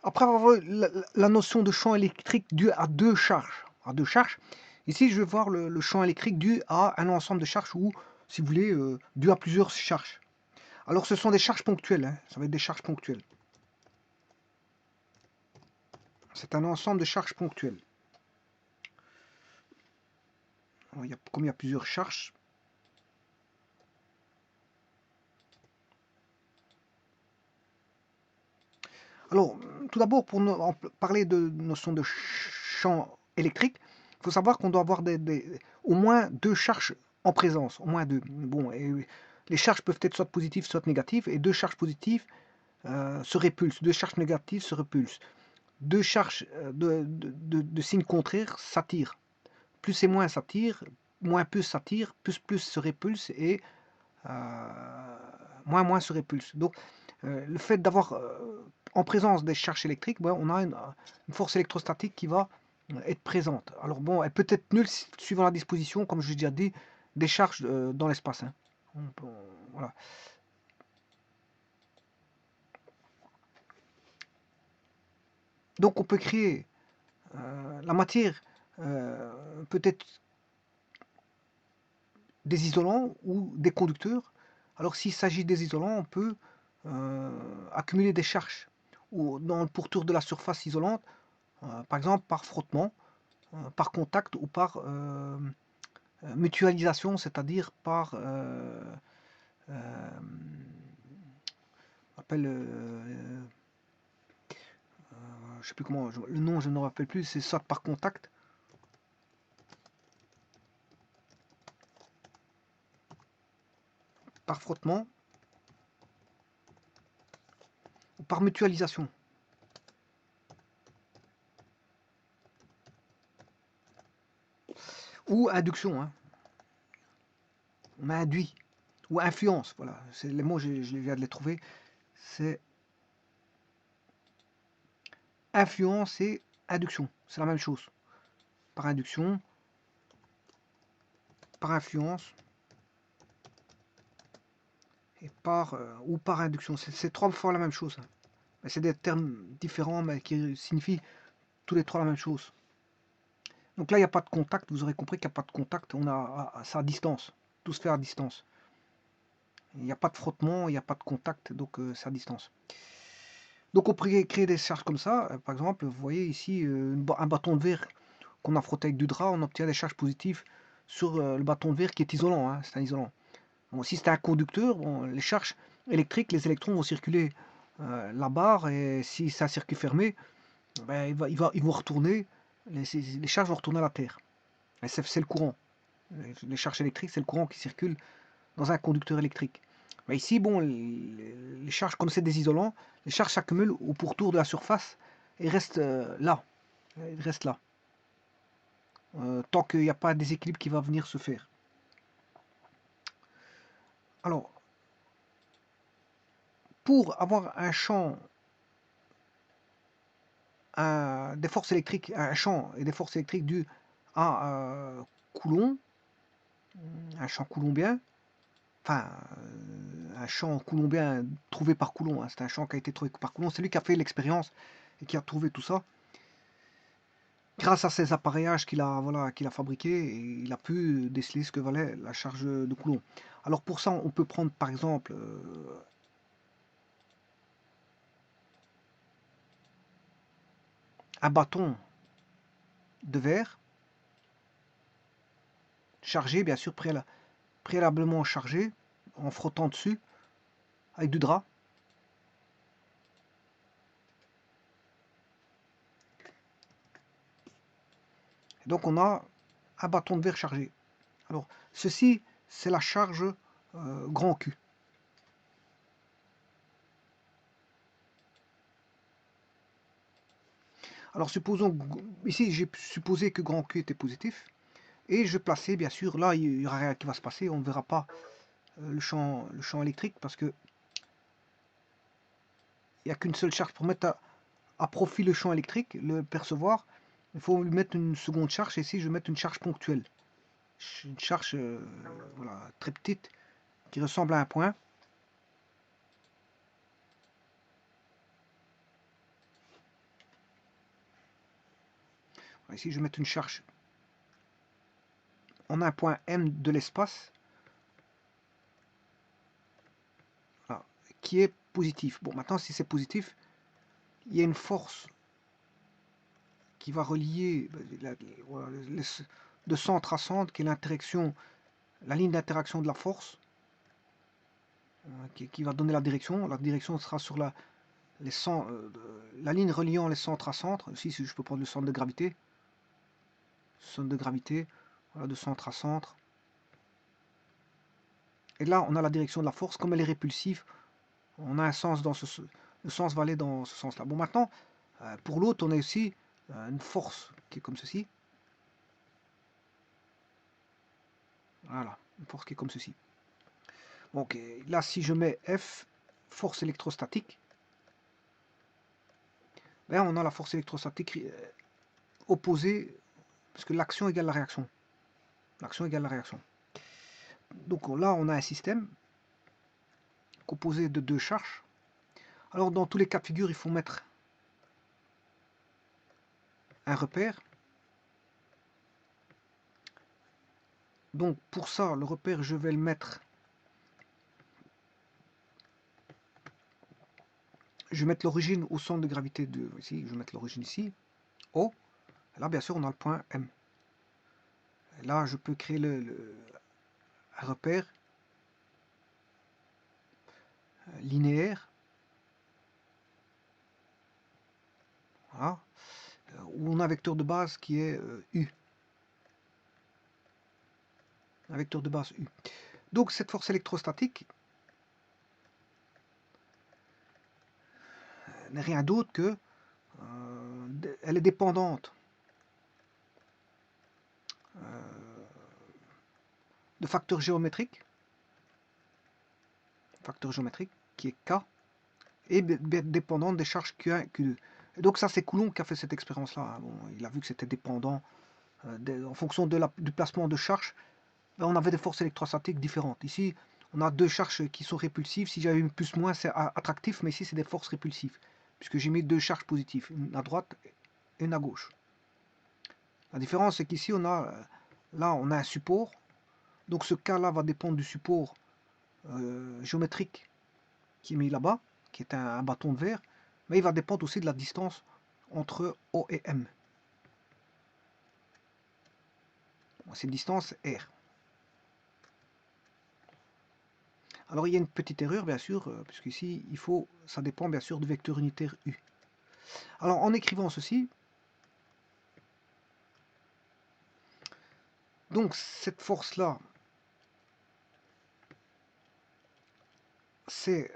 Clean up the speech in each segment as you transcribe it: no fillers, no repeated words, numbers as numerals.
Après avoir vu la notion de champ électrique dû à deux charges, ici je vais voir le champ électrique dû à un ensemble de charges ou, si vous voulez, dû à plusieurs charges. Alors ce sont des charges ponctuelles, hein, ça va être des charges ponctuelles. C'est un ensemble de charges ponctuelles. Alors, comme il y a plusieurs charges, alors tout d'abord pour parler de notion de champ électrique, il faut savoir qu'on doit avoir au moins deux charges en présence, au moins deux. Bon, et les charges peuvent être soit positives, soit négatives, et deux charges positives se répulsent, deux charges négatives se repulsent. Deux charges de signes contraires s'attirent. Plus et moins s'attirent, moins plus s'attirent, plus se répulsent et moins se répulsent. Donc le fait d'avoir en présence des charges électriques, ben, on a une force électrostatique qui va être présente. Alors bon, elle peut être nulle suivant la disposition, comme je l'ai déjà dit, des charges dans l'espace. Hein. Voilà. Donc on peut créer la matière peut-être des isolants ou des conducteurs. Alors s'il s'agit des isolants, on peut accumuler des charges ou dans le pourtour de la surface isolante, par exemple par frottement, par contact ou par mutualisation, c'est-à-dire par appelle je sais plus comment le nom, je ne me rappelle plus, c'est soit par contact par frottement ou par mutualisation. Ou induction, hein. On a induit. Ou influence, voilà. C'est les mots, je viens de les trouver. C'est influence et induction. C'est la même chose. Par induction, par influence et ou par induction. C'est trois fois la même chose. Hein. C'est des termes différents mais qui signifient tous les trois la même chose. Donc là, il n'y a pas de contact. Vous aurez compris qu'il n'y a pas de contact. C'est à distance. Tout se fait à distance. Il n'y a pas de frottement, il n'y a pas de contact, donc c'est à distance. Donc on peut créer des charges comme ça. Par exemple, vous voyez ici un bâton de verre qu'on a frotté avec du drap, on obtient des charges positives sur le bâton de verre qui est isolant. Hein, c'est un isolant. Bon, si c'est un conducteur, bon, les charges électriques, les électrons vont circuler la barre et si c'est un circuit fermé, ben, ils vont retourner, les charges vont retourner à la Terre. C'est le courant. Les charges électriques, c'est le courant qui circule dans un conducteur électrique. Mais ici, bon, les charges, comme c'est des isolants, les charges s'accumulent au pourtour de la surface et restent là. Ils restent là. Tant qu'il n'y a pas un déséquilibre qui va venir se faire. Alors, pour avoir un champ, des forces électriques, un champ et des forces électriques dues à Coulomb, un champ coulombien, enfin, un champ coulombien trouvé par Coulomb, hein, c'est un champ qui a été trouvé par Coulomb, c'est lui qui a fait l'expérience et qui a trouvé tout ça. Grâce à ces appareillages qu'il a, voilà, qu'il a fabriqués, il a pu déceler ce que valait la charge de Coulomb. Alors pour ça, on peut prendre par exemple un bâton de verre, chargé, bien sûr, préalablement chargé, en frottant dessus, avec du drap. Et donc on a un bâton de verre chargé. Alors ceci, c'est la charge grand Q. Alors supposons, ici j'ai supposé que grand Q était positif, et je plaçais, bien sûr, là il n'y aura rien qui va se passer, on ne verra pas le champ électrique, parce que il n'y a qu'une seule charge pour mettre à profit le champ électrique, le percevoir. Il faut lui mettre une seconde charge, et ici je vais mettre une charge ponctuelle. Une charge voilà, très petite, qui ressemble à un point. Ici, je vais mettre une charge en un point M de l'espace, voilà, qui est positif. Bon, maintenant, si c'est positif, il y a une force qui va relier voilà, de centre à centre, qui est l'interaction, la ligne d'interaction de la force, qui va donner la direction. La direction sera sur la ligne reliant les centres à centre. Ici, si je peux prendre le centre de gravité, voilà, de centre à centre. Et là, on a la direction de la force. Comme elle est répulsive, on a un sens dans le sens va aller dans ce sens-là. Bon, maintenant, pour l'autre, on a aussi une force qui est comme ceci. Voilà, une force qui est comme ceci. Donc là, si je mets F, force électrostatique, ben, on a la force électrostatique opposée, parce que l'action égale la réaction. L'action égale la réaction. Donc là, on a un système composé de deux charges. Alors, dans tous les cas de figure, il faut mettre un repère. Donc, pour ça, le repère, je vais le mettre. Je vais mettre l'origine au centre de gravité de ici. Je vais mettre l'origine ici. O. Et là, bien sûr, on a le point M. Et là, je peux créer un repère linéaire. Voilà. Où on a un vecteur de base qui est U. Un vecteur de base U. Donc cette force électrostatique n'est rien d'autre que elle est dépendante de facteurs géométriques, qui est K, et dépendante des charges Q1 et Q2. Et donc ça, c'est Coulomb qui a fait cette expérience-là. Bon, il a vu que c'était dépendant en fonction du placement de charges. Ben, on avait des forces électrostatiques différentes. Ici, on a deux charges qui sont répulsives. Si j'avais une plus-moins, c'est attractif, mais ici, c'est des forces répulsives, puisque j'ai mis deux charges positives, une à droite et une à gauche. La différence, c'est qu'ici, on a un support. Donc ce cas-là va dépendre du support géométrique qui est mis là-bas, qui est un bâton de verre, mais il va dépendre aussi de la distance entre O et M. Cette distance R. Alors il y a une petite erreur bien sûr, puisqu'ici ça dépend bien sûr du vecteur unitaire U. Alors en écrivant ceci, donc cette force-là, c'est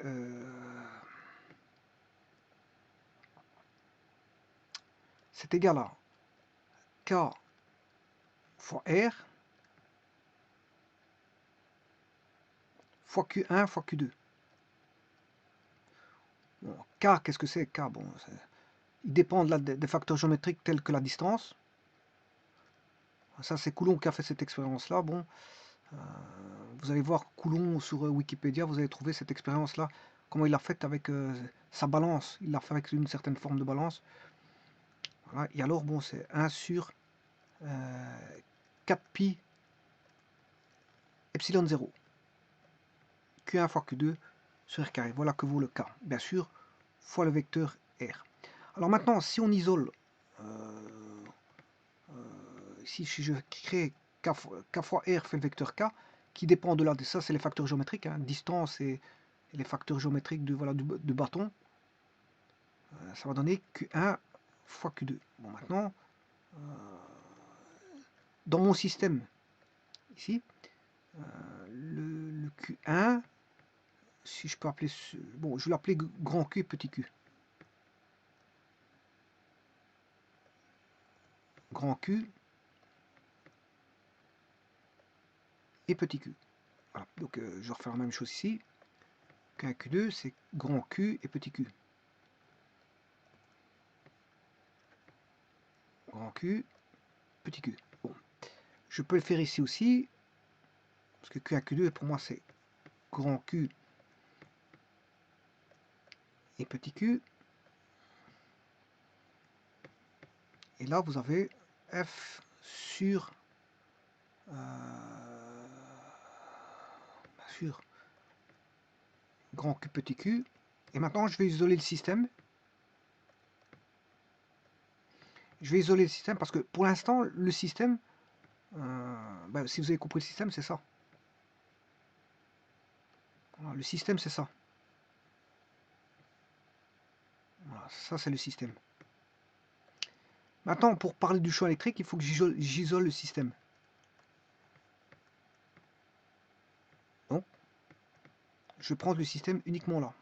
égal à K fois R fois Q1 fois Q2. Bon, K, qu'est-ce que c'est K? Bon, il dépend des facteurs géométriques tels que la distance. Ça, c'est Coulomb qui a fait cette expérience-là. Bon, vous allez voir Coulomb sur Wikipédia, vous allez trouver cette expérience-là, comment il l'a faite avec sa balance. Il l'a fait avec une certaine forme de balance. Voilà. Et alors, bon, c'est 1 sur 4pi epsilon 0. Q1 fois Q2 sur R carré. Voilà que vaut le K. Bien sûr, fois le vecteur R. Alors maintenant, si on isole, si je crée K fois R fait le vecteur K, qui dépend de là, de ça, c'est les facteurs géométriques, hein, distance et les facteurs géométriques du bâton. Ça va donner Q1 fois Q2. Bon, maintenant, dans mon système, ici, le Q1, si je peux appeler, bon, je vais l'appeler grand Q et petit q. Grand Q et petit q. Voilà. Donc je refais la même chose ici. Q1, Q2, c'est grand Q et petit q. Grand Q, petit q. Bon. Je peux le faire ici aussi, parce que Q1, Q2, pour moi, c'est grand Q et petit q. Et là, vous avez F sur, sur grand Q petit q. Et maintenant, je vais isoler le système. Je vais isoler le système parce que pour l'instant, le système, si vous avez compris le système, c'est ça. Voilà, le système, c'est ça. Voilà, ça, c'est le système. Maintenant, pour parler du champ électrique, il faut que j'isole le système. Donc, je prends le système uniquement là.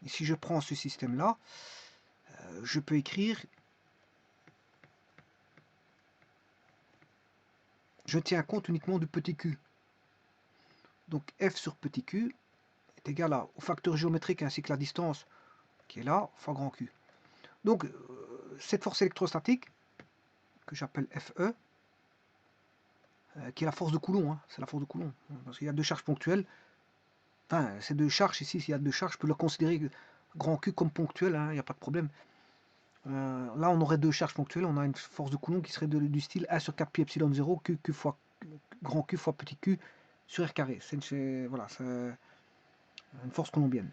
Et si je prends ce système-là, je peux écrire, je tiens compte uniquement du petit q. Donc f sur petit q est égal au facteur géométrique ainsi que la distance qui est là, fois grand Q. Donc cette force électrostatique, que j'appelle FE, qui est la force de Coulomb, hein, c'est la force de Coulomb, parce qu'il y a deux charges ponctuelles, enfin ces deux charges ici, s'il y a deux charges, je peux le considérer grand Q comme ponctuel, il n'y a pas de problème. Là on aurait deux charges ponctuelles, on a une force de Coulomb qui serait du style 1 sur 4 pi epsilon 0, Q fois grand Q fois petit q sur R carré. Voilà, c'est une force coulombienne.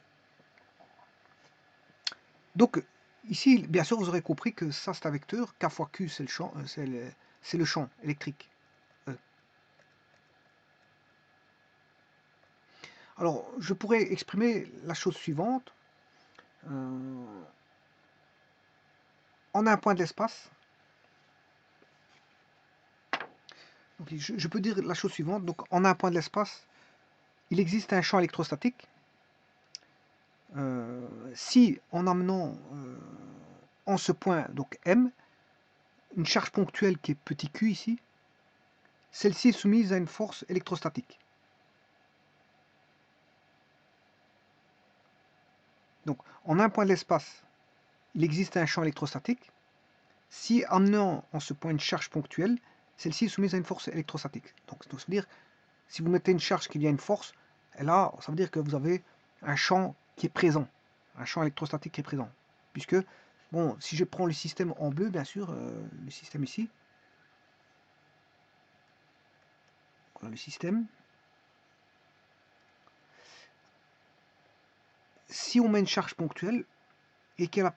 Donc ici, bien sûr, vous aurez compris que ça c'est un vecteur, K fois Q c'est le champ, c'est le champ électrique. Alors, je pourrais exprimer la chose suivante. En un point de l'espace, je peux dire la chose suivante. Donc, en un point de l'espace, il existe un champ électrostatique. Si en amenant en ce point, donc M, une charge ponctuelle qui est petit q ici, celle-ci est soumise à une force électrostatique. Donc, en un point de l'espace, il existe un champ électrostatique. Si amenant en ce point une charge ponctuelle, celle-ci est soumise à une force électrostatique. Donc, ça veut dire, si vous mettez une charge qui vient une force, et là, ça veut dire que vous avez un champ qui est présent, un champ électrostatique qui est présent. Puisque, bon, si je prends le système en bleu, bien sûr, le système ici, voilà le système. Si on met une charge ponctuelle et qu'il y a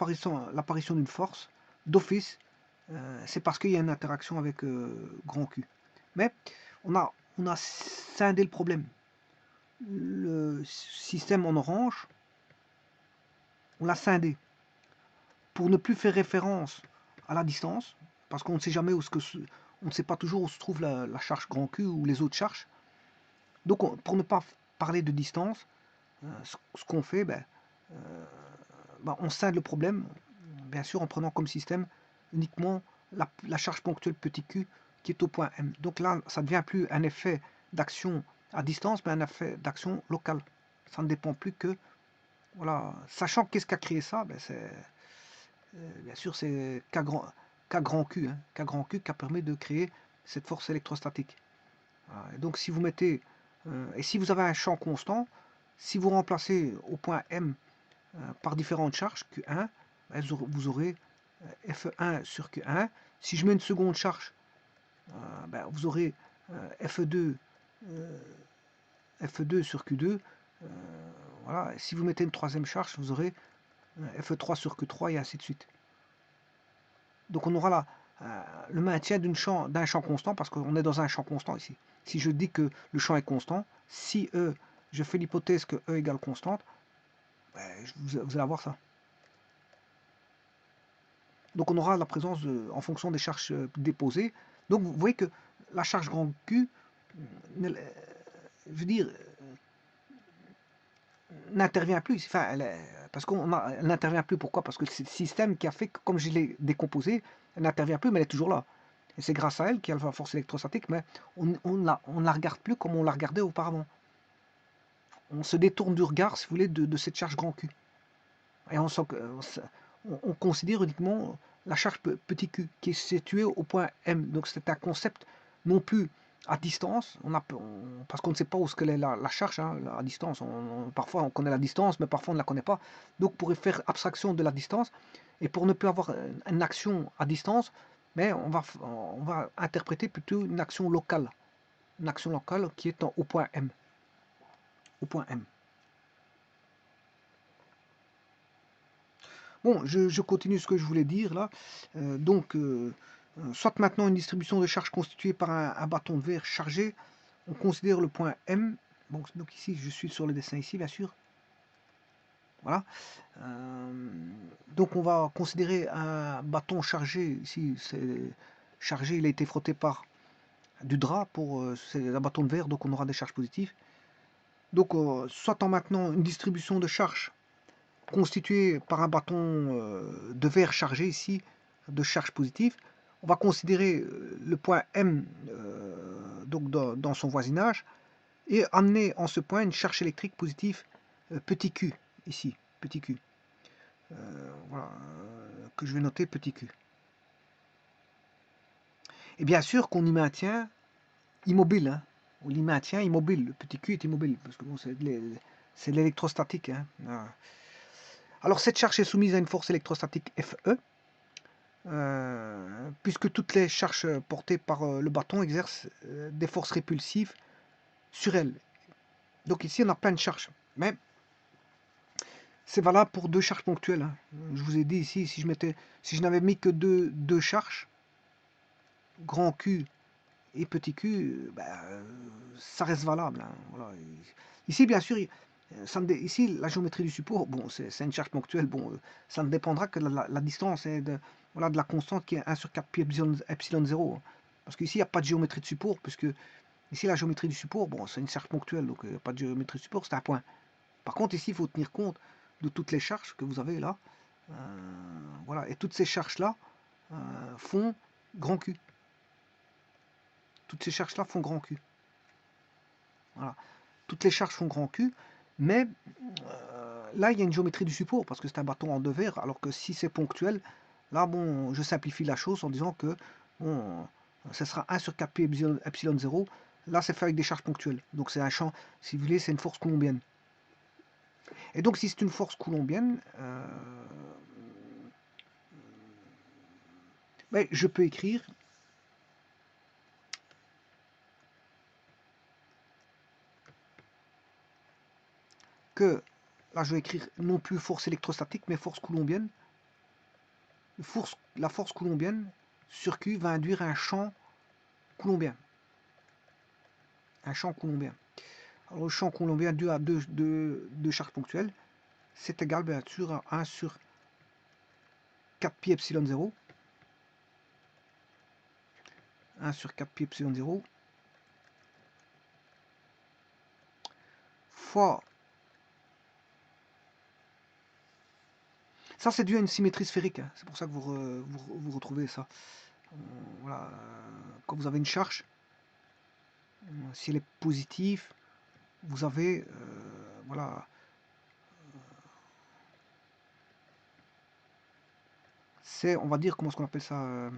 l'apparition d'une force, d'office, c'est parce qu'il y a une interaction avec grand Q. Mais on a scindé le problème. Le système en orange, on l'a scindé pour ne plus faire référence à la distance, parce qu'on ne sait jamais on ne sait pas toujours où se trouve la charge grand Q ou les autres charges. Donc pour ne pas parler de distance, ce qu'on fait, on scinde le problème, bien sûr en prenant comme système uniquement la charge ponctuelle petit q qui est au point M. Donc là, ça ne devient plus un effet d'action à distance, mais un effet d'action locale. Ça ne dépend plus que, voilà, sachant qu'est-ce qui a créé ça, bien sûr c'est K grand Q, K grand Q qui a permis de créer cette force électrostatique. Voilà. Et donc si vous mettez, et si vous avez un champ constant, si vous remplacez au point M par différentes charges, Q1, vous aurez F1 sur Q1. Si je mets une seconde charge, vous aurez F2, F2 sur Q2. Voilà. Si vous mettez une troisième charge, vous aurez F3 sur Q3 et ainsi de suite. Donc on aura là le maintien d'un champ constant, parce qu'on est dans un champ constant ici. Si je dis que le champ est constant, si E, je fais l'hypothèse que E égale constante, vous allez avoir ça. Donc on aura la présence en fonction des charges déposées. Donc vous voyez que la charge grand Q, je veux dire, n'intervient plus. Enfin, parce qu'elle n'intervient plus. Pourquoi? Parce que c'est le système qui a fait que, comme je l'ai décomposé, elle n'intervient plus, mais elle est toujours là. Et c'est grâce à elle qu'il y a la force électrostatique, mais on ne la regarde plus comme on la regardait auparavant. On se détourne du regard, si vous voulez, de cette charge grand Q. Et on considère uniquement la charge petit q qui est située au point M. Donc c'est un concept non plus à distance, parce qu'on ne sait pas où est la charge, à distance. Parfois on connaît la distance, mais parfois on ne la connaît pas. Donc pour faire abstraction de la distance, et pour ne plus avoir une action à distance, mais on va interpréter plutôt une action locale qui est au point M. Au point M. Bon, je continue ce que je voulais dire là. Soit maintenant une distribution de charge constituée par un bâton de verre chargé, on considère le point M. Bon, donc ici, je suis sur le dessin ici, bien sûr. Voilà. Donc on va considérer un bâton chargé. Ici, c'est chargé, il a été frotté par du drap c'est un bâton de verre, donc on aura des charges positives. Donc, soit en maintenant une distribution de charge constituée par un bâton de verre chargé ici, de charge positive, on va considérer le point M donc dans son voisinage et amener en ce point une charge électrique positive petit q, ici, petit q. Voilà, que je vais noter petit q. Et bien sûr qu'on y maintient immobile, hein. On y maintient immobile, le petit q est immobile, parce que bon, c'est de l'électrostatique. Hein. Voilà. Alors cette charge est soumise à une force électrostatique Fe, puisque toutes les charges portées par le bâton exercent des forces répulsives sur elle. Donc ici on a plein de charges, mais c'est valable pour deux charges ponctuelles. Hein. Je vous ai dit ici, si je n'avais mis que deux charges, grand Q et petit q, ça reste valable. Hein. Voilà. Ici, bien sûr, ici, la géométrie du support, bon, c'est une charge ponctuelle, bon, ça ne dépendra que de la distance et de la constante qui est 1 sur 4 pi epsilon 0. Parce qu'ici, il n'y a pas de géométrie de support, puisque ici, la géométrie du support, bon, c'est une charge ponctuelle, donc il n'y a pas de géométrie de support, c'est un point. Par contre, ici, il faut tenir compte de toutes les charges que vous avez là. Voilà, et toutes ces charges-là font grand Q. Toutes ces charges-là font grand Q. Voilà. Toutes les charges font grand Q, mais là, il y a une géométrie du support, parce que c'est un bâton en deux verres, alors que si c'est ponctuel, là, bon, je simplifie la chose en disant que bon, ce sera 1 sur 4 pi epsilon 0. Là, c'est fait avec des charges ponctuelles. Donc, c'est un champ, si vous voulez, c'est une force coulombienne. Et donc, si c'est une force coulombienne, je peux écrire que, là je vais écrire non plus force électrostatique, mais force coulombienne. La force coulombienne sur Q va induire un champ coulombien. Un champ coulombien. Alors le champ coulombien dû à deux charges ponctuelles, c'est égal bien sûr à 1 sur 4 pi epsilon 0. 1 sur 4 pi epsilon 0 fois. Ça, c'est dû à une symétrie sphérique. Hein. C'est pour ça que vous retrouvez ça. Voilà. Quand vous avez une charge, si elle est positive, vous avez voilà. C'est, on va dire, comment est-ce qu'on appelle ça,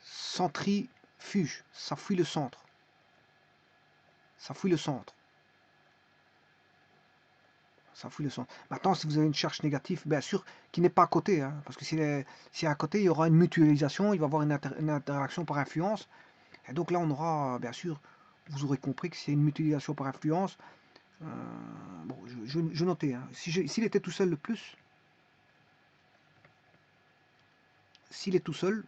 centrifuge. Ça fuit le centre. Ça fuit le centre. Ça fuit le centre. Maintenant, si vous avez une charge négative, bien sûr, qui n'est pas à côté, hein, parce que si est à côté, il y aura une mutualisation, il va y avoir une interaction par influence. Et donc là, on aura, bien sûr, vous aurez compris que c'est une mutualisation par influence. Bon, je notais, hein. S'il était tout seul le plus, s'il est tout seul,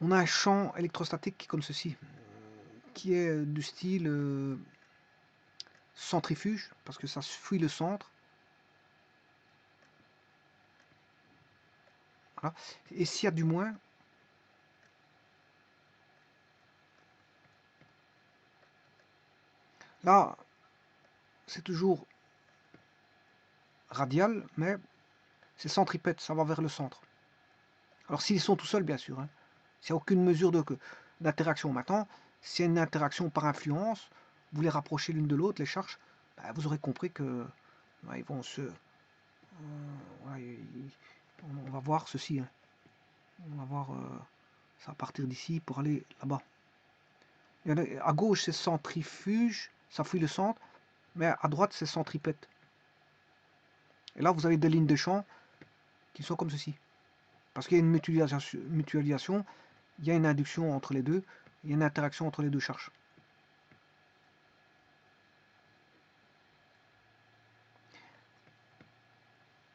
on a un champ électrostatique comme ceci, qui est du style centrifuge, parce que ça fuit le centre. Voilà. Et s'il y a du moins, là, c'est toujours radial, mais c'est centripète, ça va vers le centre. Alors s'ils sont tout seuls, bien sûr, hein, s'il n'y a aucune mesure d'interaction. Maintenant, s'il y a une interaction par influence, vous les rapprochez l'une de l'autre, les charges, vous aurez compris que ils vont se... on va voir ceci. Hein. On va voir ça à partir d'ici pour aller là-bas. À gauche, c'est centrifuge, ça fuit le centre, mais à droite, c'est centripète. Et là, vous avez des lignes de champ qui sont comme ceci. Parce qu'il y a une mutualisation, il y a une induction entre les deux, il y a une interaction entre les deux charges.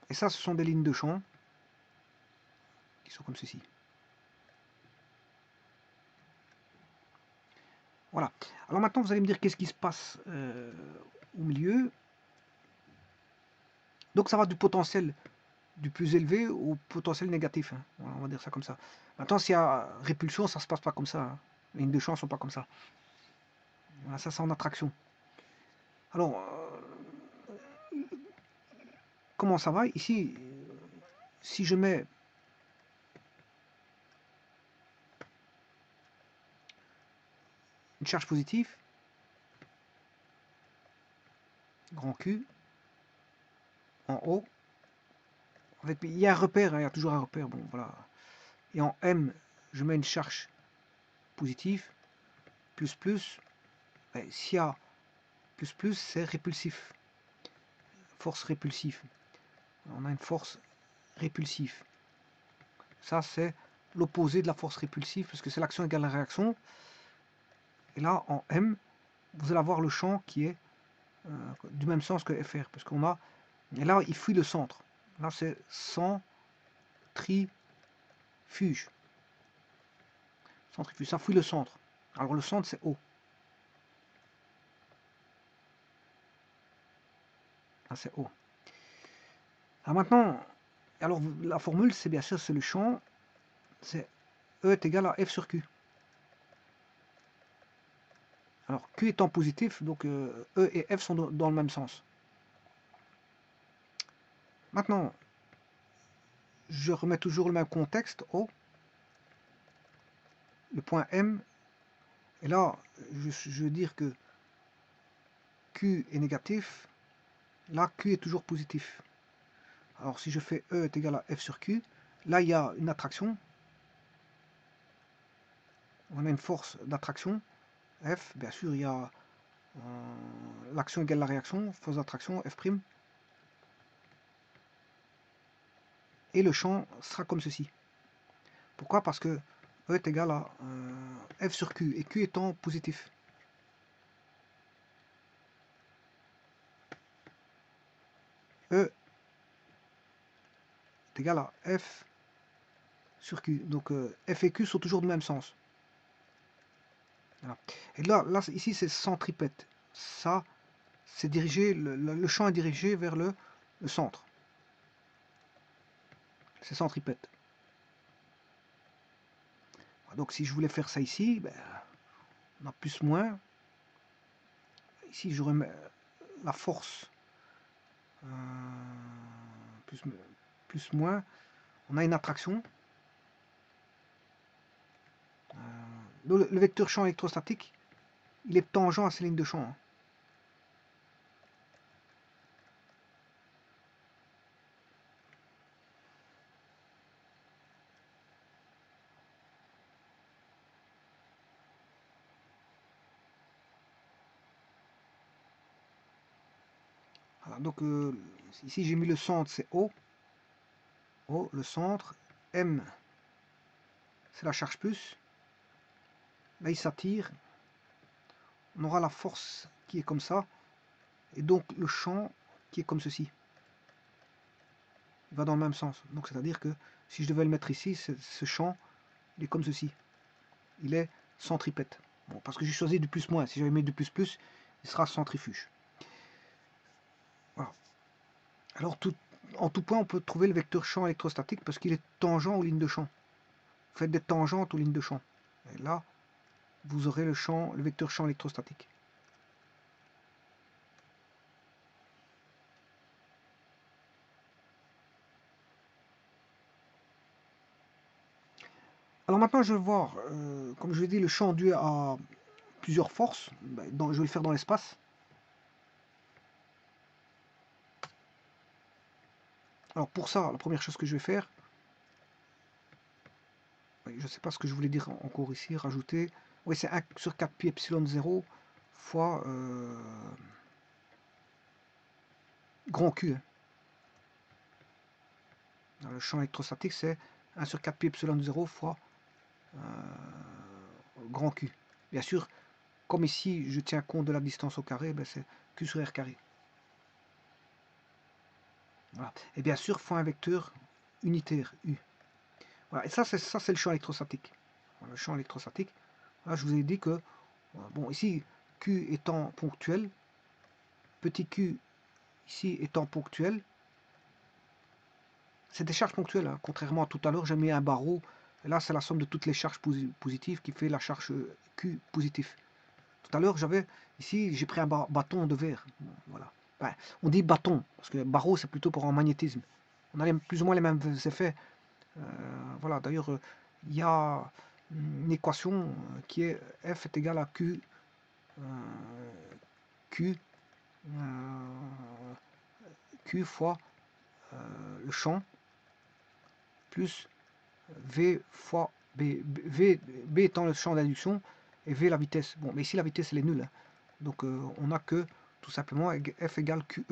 Et ça, ce sont des lignes de champ qui sont comme ceci. Voilà. Alors maintenant, vous allez me dire qu'est-ce qui se passe au milieu. Donc ça va du potentiel du plus élevé au potentiel négatif. Hein. Voilà, on va dire ça comme ça. Maintenant, s'il y a répulsion, ça ne se passe pas comme ça. Hein. Les lignes de champ ne sont pas comme ça. Voilà, ça c'est en attraction. Alors, comment ça va? Ici, si je mets une charge positive, grand Q, en haut, en fait, il y a un repère, hein, il y a toujours un repère, bon voilà. Et en M, je mets une charge positive, plus, s'il y a plus, c'est répulsif, force répulsive. On a une force répulsive. Ça, c'est l'opposé de la force répulsive, parce que c'est l'action égale la réaction. Et là, en M, vous allez avoir le champ qui est du même sens que FR, parce qu'on a... Et là, il fuit le centre. Là, c'est centrifuge. Centrifuge, ça fuit le centre. Alors, le centre, c'est O. Là, c'est O. Alors maintenant, alors, la formule, c'est bien sûr, c'est le champ, c'est E est égal à F sur Q. Alors, Q étant positif, donc E et F sont dans le même sens. Maintenant, je remets toujours le même contexte, O, le point M, et là, je veux dire que Q est négatif, là, Q est toujours positif. Alors, si je fais E est égal à F sur Q, là, il y a une attraction, on a une force d'attraction, F, bien sûr, il y a l'action égale la réaction, force d'attraction, F', et le champ sera comme ceci. Pourquoi? Parce que E est égal à F sur Q, et Q étant positif. E est égal à F sur Q. Donc F et Q sont toujours du même sens. Voilà. Et là ici, c'est centripète. Ça, c'est dirigé, le champ est dirigé vers le centre. C'est centripète. Donc si je voulais faire ça ici, ben, on a plus moins. Ici, je remets la force plus moins. On a une attraction. Le vecteur champ électrostatique, il est tangent à ces lignes de champ. Hein. Voilà, donc ici j'ai mis le centre, c'est O. O, le centre. M, c'est la charge plus. Là, il s'attire. On aura la force qui est comme ça. Et donc le champ qui est comme ceci. Il va dans le même sens. Donc c'est-à-dire que si je devais le mettre ici, ce champ, il est comme ceci. Il est centripète. Bon, parce que j'ai choisi du plus-moins. Si j'avais mis du plus-plus, il sera centrifuge. Voilà. Alors en tout point, on peut trouver le vecteur champ électrostatique parce qu'il est tangent aux lignes de champ. Faites des tangentes aux lignes de champ. Et là, vous aurez le vecteur champ électrostatique. Alors maintenant, je vais voir, comme je l'ai dit, le champ dû à plusieurs forces. Je vais le faire dans l'espace. Alors pour ça, la première chose que je vais faire, je ne sais pas ce que je voulais dire encore ici, rajouter. Oui, c'est 1 sur 4 pi epsilon 0 fois grand Q. Hein. champ électrostatique, c'est 1 sur 4 pi epsilon de 0 fois grand Q. Bien sûr, comme ici, je tiens compte de la distance au carré, ben c'est Q sur R carré. Voilà. Et bien sûr, fois un vecteur unitaire, U. Voilà. Et ça, c'est le champ électrostatique. Voilà, le champ électrostatique. Là, je vous ai dit que, bon, ici, Q étant ponctuel, petit q ici étant ponctuel, c'est des charges ponctuelles, hein. Contrairement à tout à l'heure, j'ai mis un barreau. Et là, c'est la somme de toutes les charges positives qui fait la charge Q positif. Tout à l'heure, j'avais ici, j'ai pris un bâton de verre. Voilà. Ben, on dit bâton, parce que barreau, c'est plutôt pour un magnétisme. On a plus ou moins les mêmes effets. Voilà, d'ailleurs, il y a une équation qui est F est égal à Q, Q, Q fois le champ plus V fois B. B étant le champ d'induction et V la vitesse. Bon, mais ici la vitesse elle est nulle. Hein. Donc on a que tout simplement F égale QE.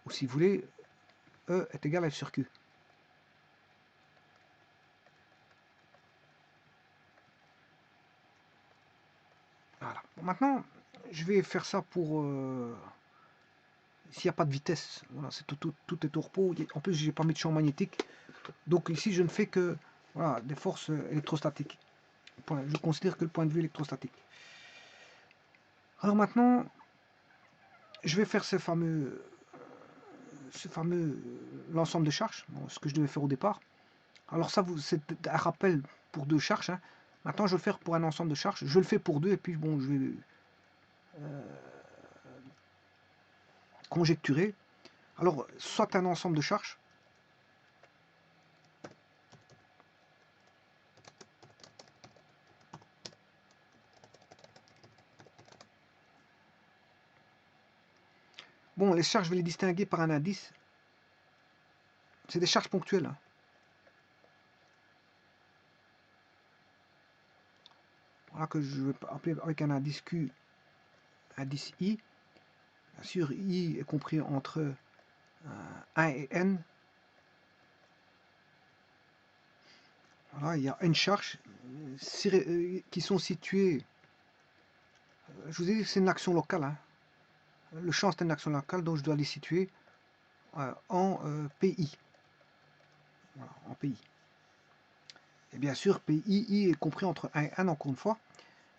Ou si vous voulez, E est égal à F sur Q. Voilà. Bon, maintenant, je vais faire ça pour... s'il n'y a pas de vitesse, voilà, c'est tout est au repos. En plus, j'ai pas mis de champ magnétique. Donc ici, je ne fais que voilà, des forces électrostatiques. Je considère que le point de vue électrostatique. Alors maintenant, je vais faire ce fameux l'ensemble de charges, bon, ce que je devais faire au départ. Alors ça, c'est un rappel pour deux charges. Hein. Maintenant, je vais le faire pour un ensemble de charges. Je le fais pour deux et puis bon, je vais conjecturer. Alors, soit un ensemble de charges. Bon, les charges, je vais les distinguer par un indice. C'est des charges ponctuelles. Hein. Voilà que je vais appeler avec un indice Q, indice I. Bien sûr, I est compris entre 1 et N. Voilà, il y a N charges qui sont situées. Je vous ai dit que c'est une action locale. Hein. Le champ, c'est une action locale, donc je dois les situer en PI. Voilà, en PI. Et bien sûr, PI I est compris entre 1 et N, encore une fois.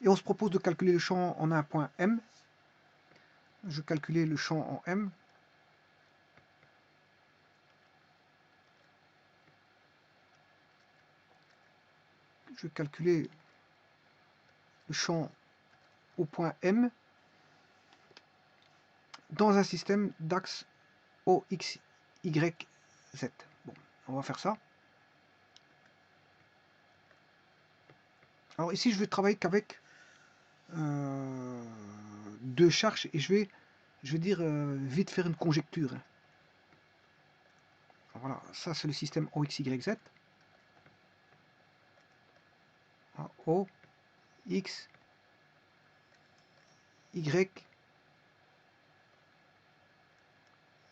Et on se propose de calculer le champ en un point M. Je vais calculer le champ en M. Je vais calculer le champ au point M dans un système d'axe OX, Y, Z. Bon, on va faire ça. Alors ici, je vais travailler qu'avec deux charges et je vais dire vite faire une conjecture. Voilà, ça c'est le système OX, Y, Z. O, X, Y,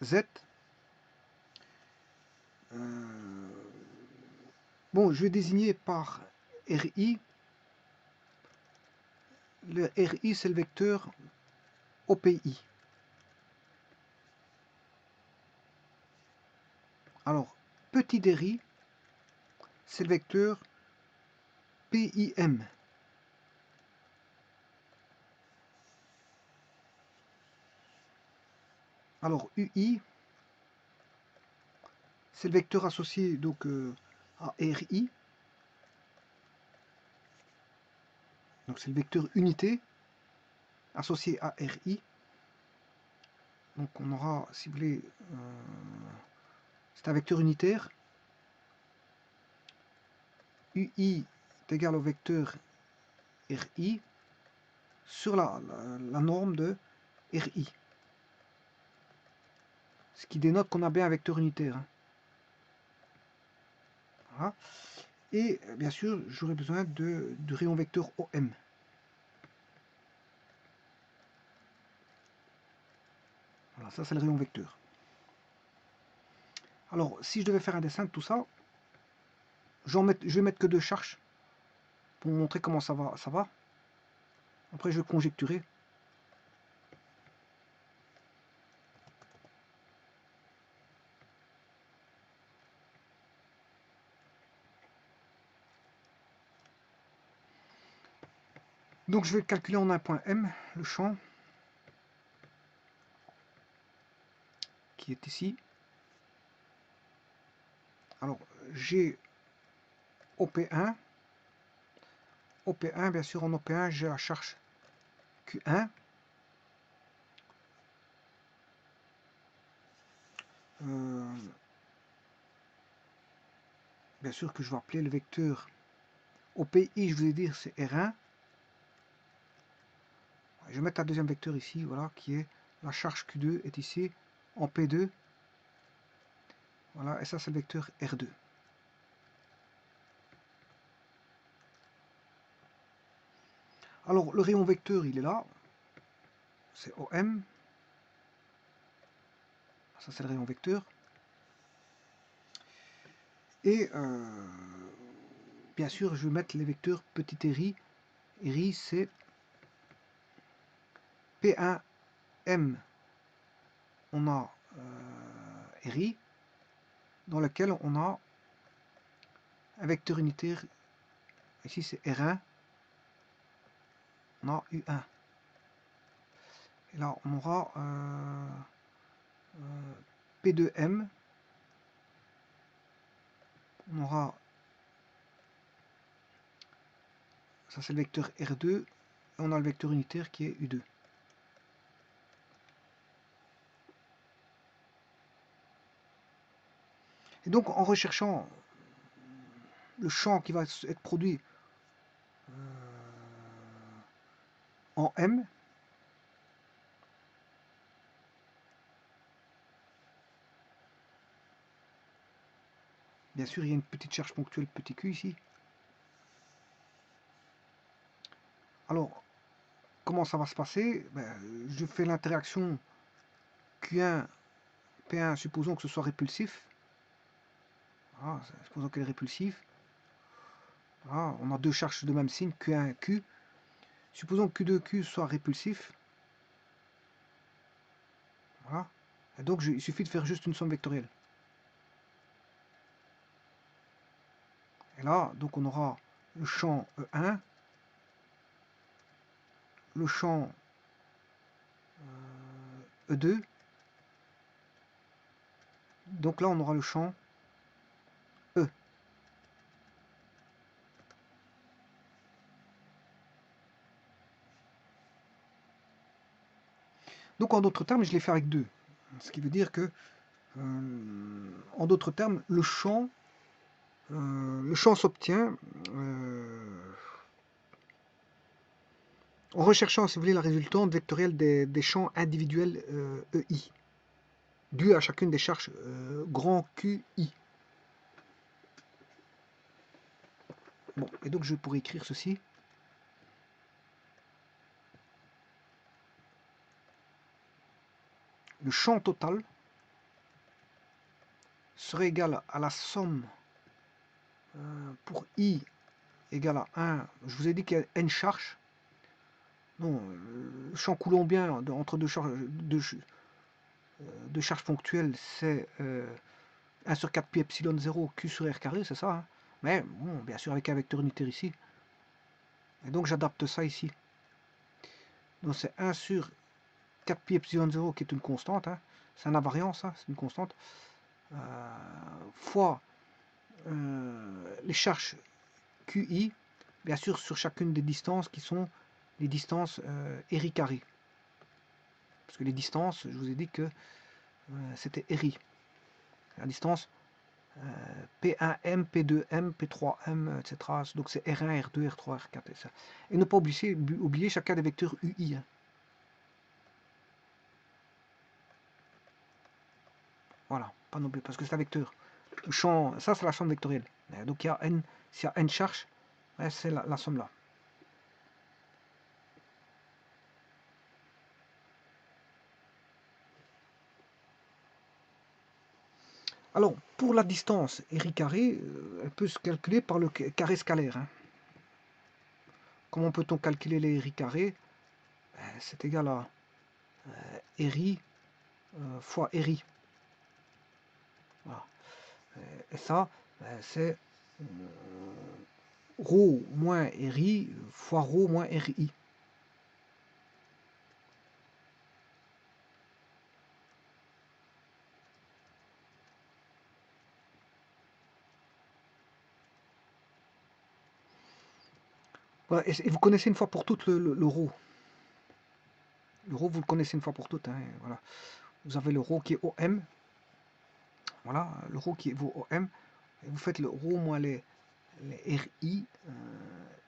Z. Bon, je vais désigner par RI. Le RI, c'est le vecteur OPI. Alors, petit dri, c'est le vecteur PIM. Alors, UI, c'est le vecteur associé donc à RI. Donc, c'est le vecteur unité associé à RI. Donc, on aura, si vous voulez, c'est un vecteur unitaire. UI est égal au vecteur RI sur la norme de RI. Ce qui dénote qu'on a bien un vecteur unitaire. Hein. Voilà. Et bien sûr, j'aurai besoin du rayon vecteur OM. Voilà, ça c'est le rayon vecteur. Alors, si je devais faire un dessin de tout ça, je vais mettre que 2 charges pour vous montrer comment ça va. Après, je vais conjecturer. Donc, je vais calculer en un point M le champ qui est ici. Alors, j'ai OP1. OP1, bien sûr, en OP1, j'ai la charge Q1. Bien sûr que je vais appeler le vecteur OPI, je vous ai dit, c'est R1. Je vais mettre un deuxième vecteur ici, voilà, qui est la charge Q2 est ici en P2. Voilà, et ça c'est le vecteur R2. Alors le rayon vecteur il est là, c'est OM. Ça c'est le rayon vecteur. Et bien sûr je vais mettre les vecteurs petit ri. Ri c'est P1M. On a ri dans lequel on a un vecteur unitaire. Ici c'est R1. On a U1. Et là, on aura P2M. On aura, ça c'est le vecteur R2. Et on a le vecteur unitaire qui est U2. Et donc, en recherchant le champ qui va être produit en M, bien sûr, il y a une petite charge ponctuelle petit q ici. Alors, comment ça va se passer? Je fais l'interaction Q1, P1, supposons que ce soit répulsif. Voilà, supposons qu'elle est répulsive. Voilà, on a deux charges de même signe, Q1 et Q. Supposons que Q2, Q soit répulsif. Voilà. Et donc, il suffit de faire juste une somme vectorielle. Et là, donc on aura le champ E1, le champ E2. Donc là, on aura le champ E. Donc en d'autres termes, je l'ai fait avec 2. Ce qui veut dire que, en d'autres termes, le champ s'obtient en recherchant, si vous voulez, la résultante vectorielle des champs individuels EI, dû à chacune des charges grand QI. Bon, et donc je pourrais écrire ceci. Le champ total serait égal à la somme pour I égale à 1. Je vous ai dit qu'il y a n charges. Non, le champ coulombien entre deux charges ponctuelles, c'est 1 sur 4 pi epsilon 0 q sur r carré, c'est ça. Hein. Mais bon, bien sûr avec un vecteur unitaire ici. Et donc j'adapte ça ici. Donc c'est 1 sur 4 pi epsilon 0 qui est une constante. Hein. C'est un invariant, ça, c'est une constante. Fois les charges QI, bien sûr sur chacune des distances qui sont les distances RI carré. Parce que les distances, je vous ai dit que c'était RI. La distance P1M, P2M, P3M, etc. Donc c'est R1, R2, R3, R4. Et, ça. Et ne pas oublier chacun des vecteurs UI. Hein. Voilà, pas non plus, parce que c'est un vecteur. Le champ, ça c'est la somme vectorielle. Donc il y a n, s'il y a n charges, c'est la somme là. Alors, pour la distance RI carré, elle peut se calculer par le carré scalaire. Hein. Comment peut-on calculer les RI carrés? C'est égal à RI fois RI. Voilà. Et ça, c'est ρ moins RI fois ρ moins RI. Voilà, et vous connaissez une fois pour toutes le ρ. Le ρ, vous le connaissez une fois pour toutes. Hein, voilà. Vous avez le ρ qui est OM. Voilà, le ρ qui est vos OM. Et vous faites le ρ moins les RI.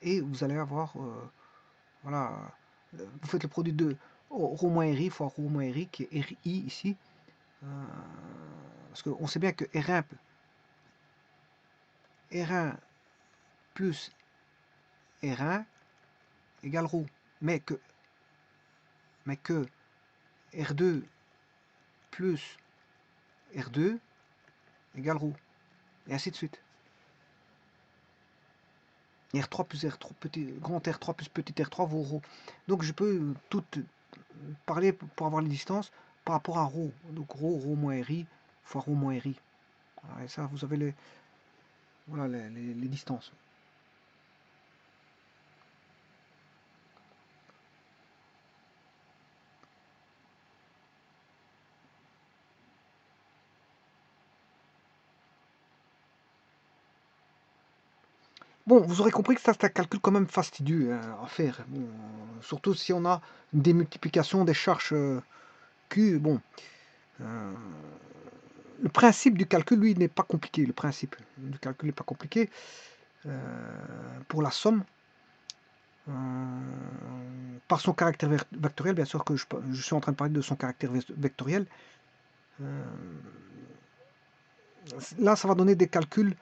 Et vous allez avoir... voilà, vous faites le produit de ρ moins RI fois ρ moins RI qui est RI ici. Parce qu'on sait bien que R1 plus R1 égale ρ. Mais que R2 plus R2 égale ρ. Et ainsi de suite. Et R3 plus R3, grand R3 plus petit R3 vaut ρ. Donc je peux tout parler pour avoir les distances par rapport à ρ. Donc ρ moins RI fois ρ moins RI. Voilà, et ça, vous avez voilà, les distances. Bon, vous aurez compris que ça, c'est un calcul quand même fastidieux hein, à faire. Bon, surtout si on a une démultiplication des charges Q. Bon, le principe du calcul, lui, n'est pas compliqué. Le principe du calcul n'est pas compliqué. Pour la somme, par son caractère vectoriel, bien sûr que je suis en train de parler de son caractère vectoriel. Là, ça va donner des calculs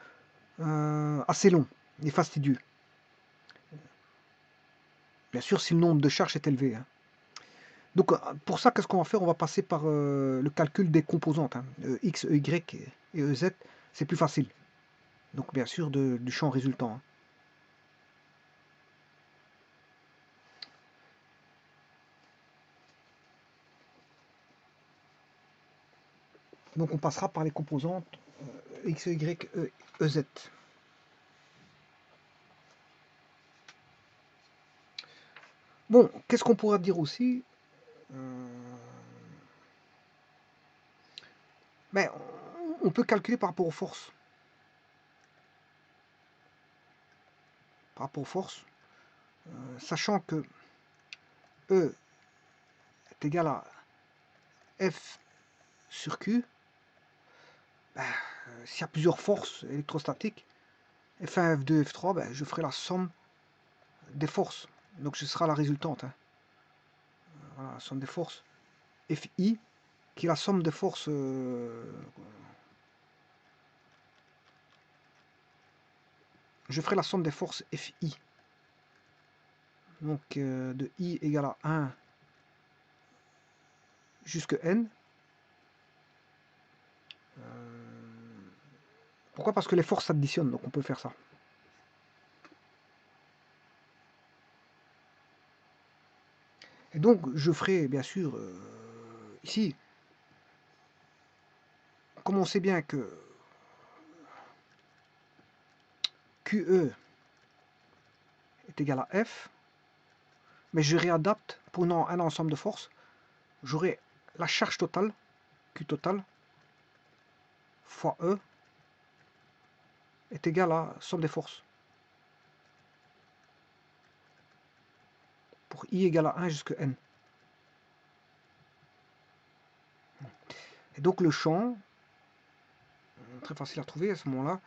assez longs et fastidieux. Bien sûr, si le nombre de charges est élevé. Hein. Donc, pour ça, qu'est-ce qu'on va faire? On va passer par le calcul des composantes. Hein. X, Y et EZ, c'est plus facile. Donc, bien sûr, du champ résultant. Hein. Donc, on passera par les composantes X, Y, EZ. Bon, qu'est-ce qu'on pourra dire aussi? Ben, on peut calculer par rapport aux forces. Par rapport aux forces, sachant que E est égal à F sur Q, ben, s'il y a plusieurs forces électrostatiques, F1, F2, F3, ben, je ferai la somme des forces. Donc ce sera la résultante. Hein. Voilà, la somme des forces FI, qui est la somme des forces. Je ferai la somme des forces FI. Donc de I égale à 1 jusqu'à N. Pourquoi? Parce que les forces s'additionnent, donc on peut faire ça. Et donc je ferai bien sûr ici, comme on sait bien que QE est égal à F, mais je réadapte pour un ensemble de forces, j'aurai la charge totale, Q totale, fois E, est égal à la somme des forces. Pour I égale à 1 jusqu'à N. Et donc le champ, très facile à trouver à ce moment-là,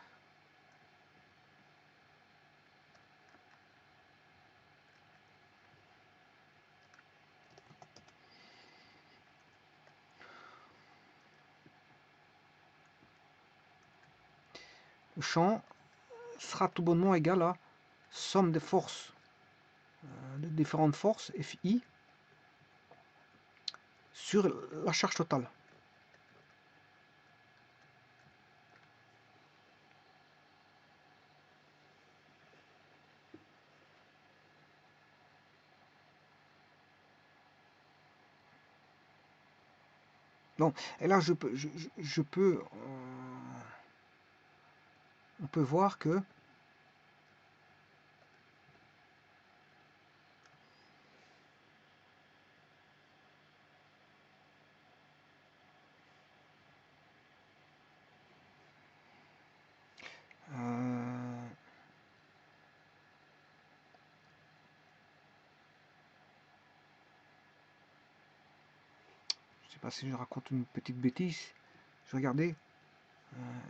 le champ sera tout bonnement égal à somme des forces, de différentes forces, FI, sur la charge totale. Donc, et là, je peux, on peut voir que euh, je sais pas si je raconte une petite bêtise. Je regardais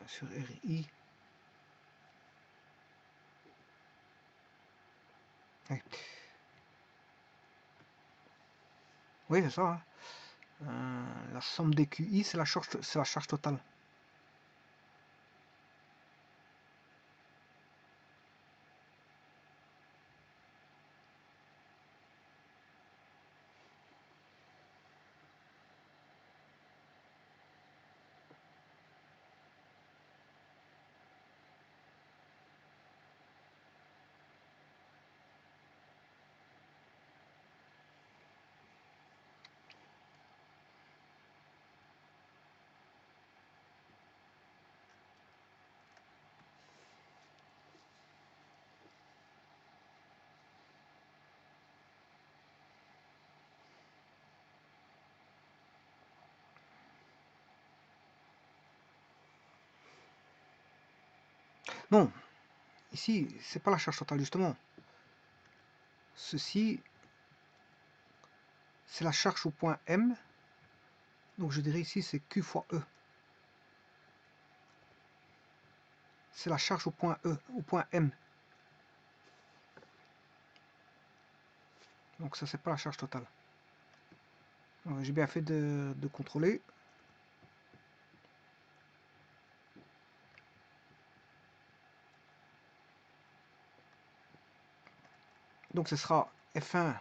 sur RI. Ouais. Oui, c'est ça. Hein. La somme des QI, c'est la charge totale. Non, ici, c'est pas la charge totale, justement. Ceci, c'est la charge au point M. Donc je dirais ici, c'est Q fois E. C'est la charge au point E, au point M. Donc ça, c'est pas la charge totale. J'ai bien fait de contrôler. Donc ce sera F1.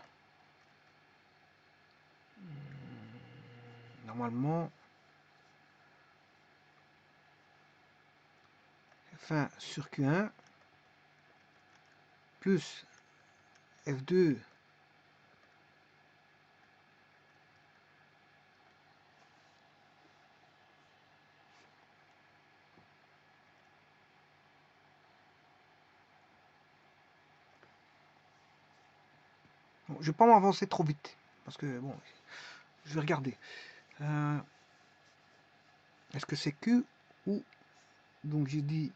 Normalement, F1 sur Q1 plus F2 bon, je vais pas m'avancer trop vite parce que bon, je vais regarder. Est-ce que c'est Q ou donc j'ai dit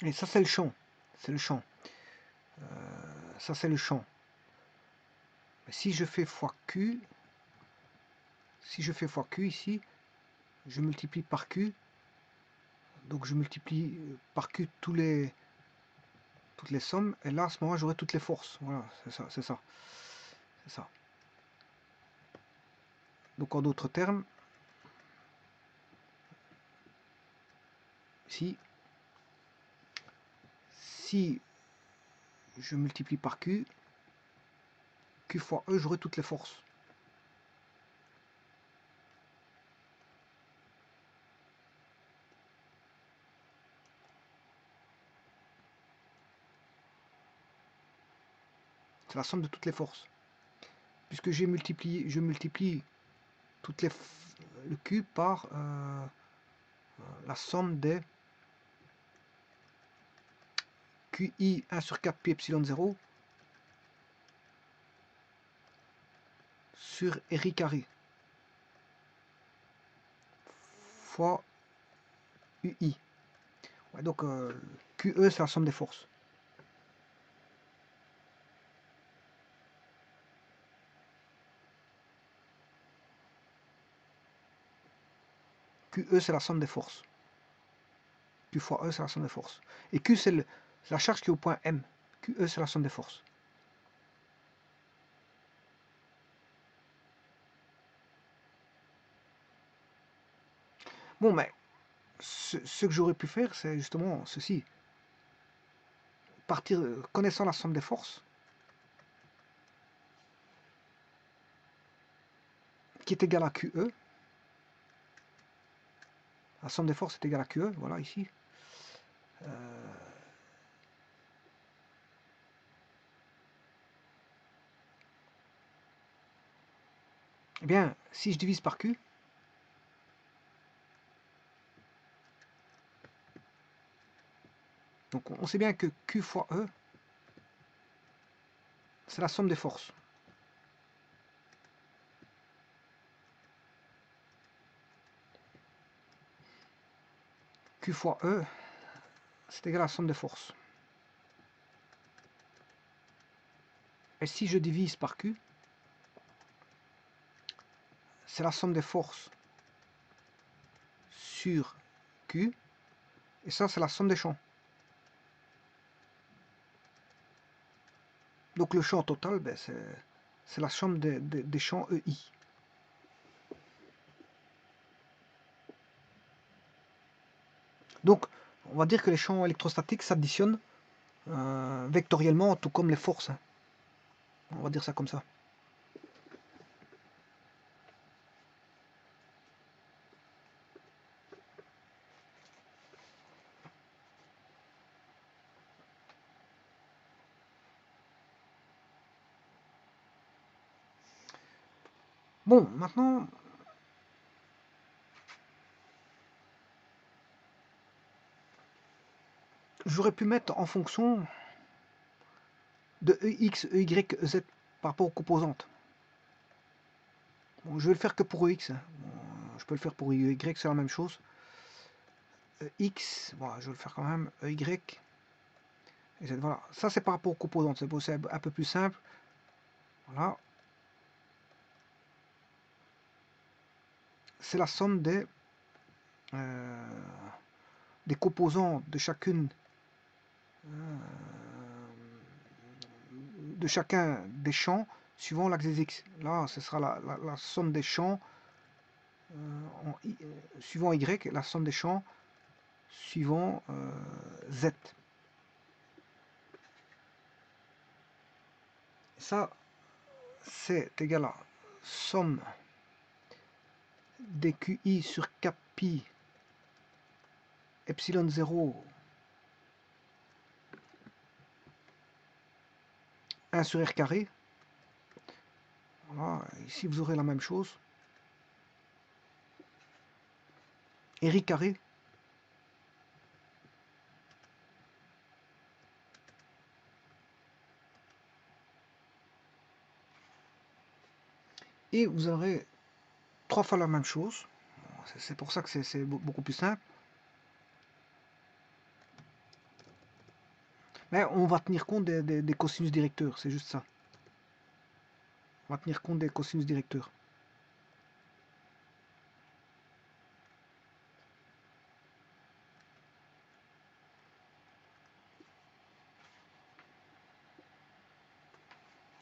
et ça c'est le champ, c'est le champ. Ça c'est le champ. Si je fais fois Q, si je fais fois Q ici, je multiplie par Q, donc je multiplie par Q toutes les sommes, et là à ce moment j'aurai toutes les forces. Voilà, c'est ça, c'est ça, c'est ça. Donc en d'autres termes, si je multiplie par Q, Q fois E, j'aurai toutes les forces. C'est la somme de toutes les forces. Puisque je multiplie toutes les le Q par la somme des QI 1 sur 4 pi epsilon 0 sur RI carré fois UI. Ouais, donc QE c'est la somme des forces. QE c'est la somme des forces. Q fois E c'est la somme des forces. Et Q c'est la charge qui est au point M. QE c'est la somme des forces. Bon, mais ce que j'aurais pu faire, c'est justement ceci. partir, connaissant la somme des forces, qui est égale à QE. La somme des forces est égale à QE, voilà ici. Eh bien, si je divise par Q, donc on sait bien que Q fois E, c'est la somme des forces. Q fois E, c'est égal à la somme des forces. Et si je divise par Q, c'est la somme des forces sur Q, et ça c'est la somme des champs. Donc le champ total, ben, c'est la somme des champs EI. Donc on va dire que les champs électrostatiques s'additionnent vectoriellement, tout comme les forces. On va dire ça comme ça. Bon, maintenant, j'aurais pu mettre en fonction de EX, EY, EZ par rapport aux composantes. Bon, je vais le faire que pour EX. Bon, je peux le faire pour EY, c'est la même chose. X, voilà, je vais le faire quand même. EY, et Z, voilà. Ça, c'est par rapport aux composantes. C'est un peu plus simple. Voilà. C'est la somme des composants de chacune de chacun des champs suivant l'axe des X. Là, ce sera la somme des champs suivant Y, la somme des champs suivant Z. Ça, c'est égal à somme des QI sur Kpi epsilon 0 1 sur R carré. Voilà, ici vous aurez la même chose. R carré. Et vous aurez 3 fois la même chose. C'est pour ça que c'est beaucoup plus simple. Mais on va tenir compte des cosinus directeurs, c'est juste ça. On va tenir compte des cosinus directeurs.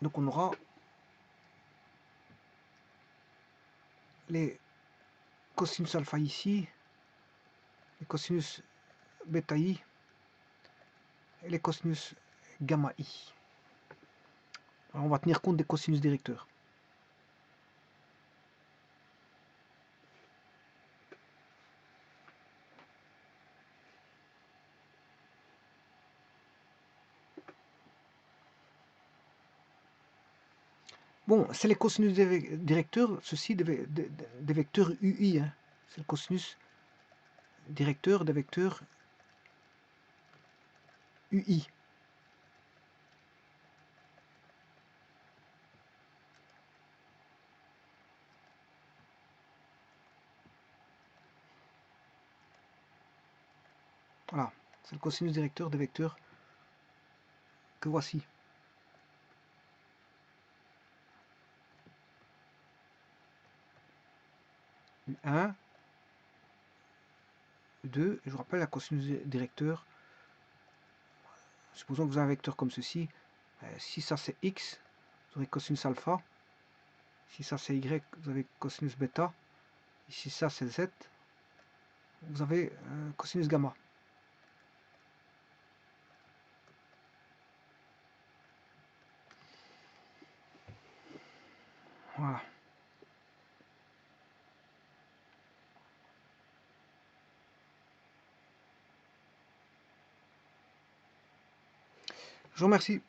Donc on aura les cosinus alpha ici, les cosinus bêta i et les cosinus gamma i. Alors on va tenir compte des cosinus directeurs. Bon, c'est les cosinus directeurs, ceci des vecteurs UI. Hein. C'est le cosinus directeur des vecteurs UI. Voilà, c'est le cosinus directeur des vecteurs que voici. U1, U2, je vous rappelle la cosinus directeur. Supposons que vous avez un vecteur comme ceci. Si ça c'est x, vous aurez cosinus alpha. Si ça c'est y, vous avez cosinus bêta. Et si ça c'est z, vous avez cosinus gamma. Voilà. Je vous remercie.